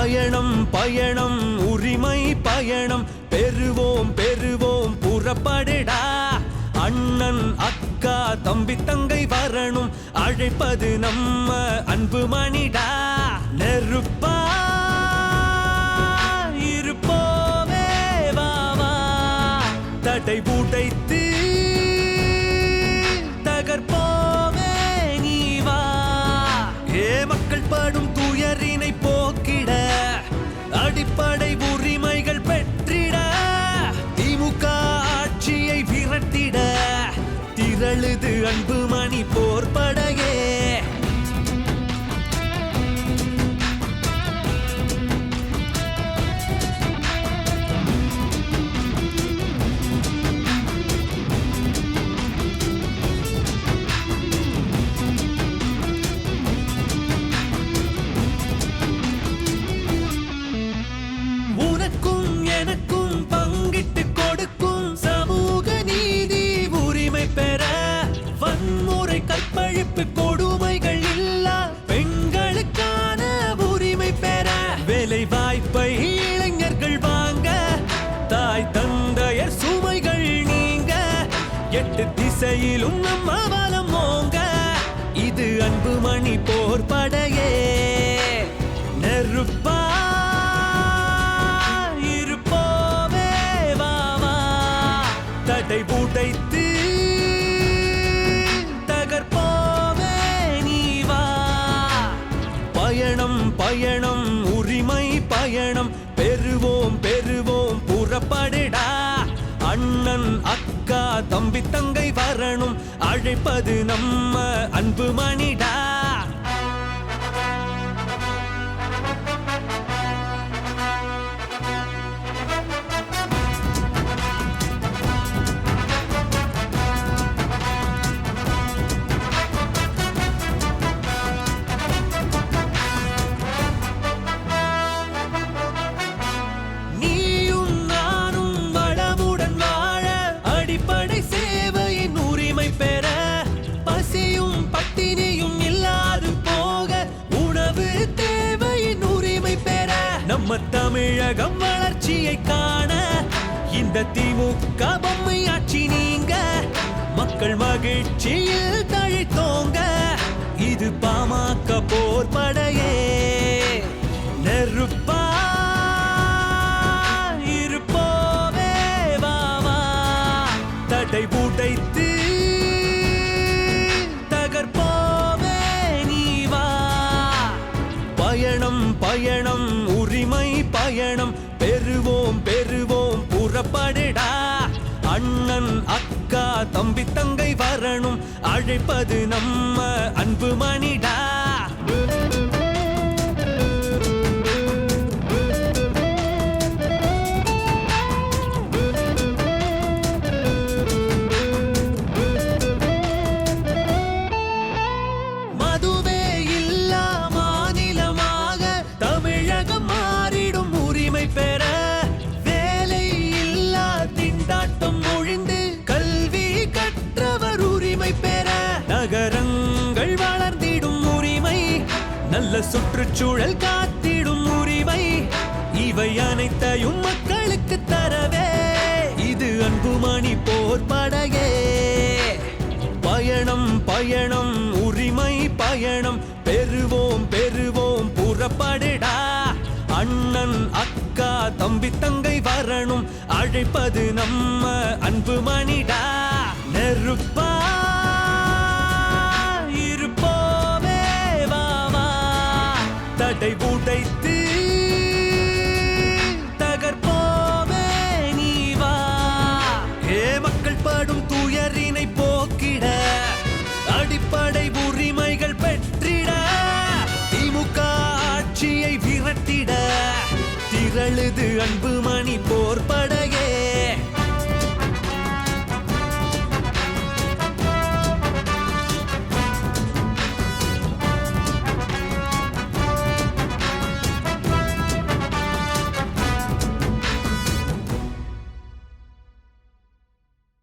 பயணம் பயணம் உரிமை பயணம் பெறுவோம் பெறுவோம் புறப்படுடா. அண்ணன் அக்கா தம்பி தங்கை வரணும் அழைப்பது நம்ம அன்பு மணிடா. நெருப்பா இருப்போமே வாவா தடை உடைத்து தகர்ப்போமே நீ வா. மக்கள் படும் துயரினை போக்கிட அடிப்படை உரிமைகள் பெற்றிட திமுக ஆட்சியை விரட்டிட திரளுது அன்பு மணி போர்படையே. எனக்கும் பங்கிட்டு கொடுக்கும் சமூக நீதி உரிமை பெற வன்முறை கற்பழிப்பு கொடுமைகள் இல்லா பெண்களுக்கான உரிமை பெற வேலை வாய்ப்பை இளைஞர்கள் வாங்க தாய் தந்தையர் சுமைகள் நீங்க 8 திசையிலும் நம்ம பலம் ஓங்க இது அன்பு மணி போர்படையே. நெருப்பா தடை உடைத்து தகர்ப்போமே நீ வா. பயணம் பயணம் உரிமை பயணம் பெறுவோம் பெறுவோம் புறப்படுடா. அண்ணன் அக்கா தம்பி தங்கை வரணும் அழைப்பது நம்ம அன்பு மணிடா. சேவையின் உரிமை பெற பசியும் பட்டினியும் இல்லாது போக உணவு தேவையின் உரிமை பெற நம்ம தமிழகம் வளர்ச்சியை காண இந்த திமுக பொம்மை ஆட்சி நீங்க மக்கள் மகிழ்ச்சியில் தழைத்தோங்க இது பாமக போர்படையே. நெருப்பா தடை உடைத்து தகர்ப்போமே நீ வா. பயணம் பயணம் உரிமை பயணம் பெறுவோம் பெறுவோம் புறப்படுடா. அண்ணன் அக்கா தம்பி தங்கை வரணும் அழைப்பது நம்ம அன்பு மணிடா. பெற வேலை இல்லா திண்டாட்டம் ஒழிந்து கல்வி கற்றவர் உரிமை பெற நகரங்கள் வளர்ந்திடும் உரிமை நல்ல சுற்றுச்சூழல் காத்திடும் உரிமை இவை அனைத்தையும் மக்களுக்கு தரவே இது அன்பு மணி போர்படையே. பயணம் பயணம் உரிமை பயணம் பெறுவோம் பெறுவோம் புறப்படுடா. அண்ணன் அக்கா தம்பி தங்கை வரணும் அழைப்பது நம்ம அன்பு மணிடா. நெருப்பா இருப்போமே வாவா தடை உடைத்து தகர்ப்போமே நீ வா. மக்கள் படும் துயரினை போக்கிட அடிப்படை உரிமைகள் பெற்றிட திமுக ஆட்சியை விரட்டிட திரளுது அன்பு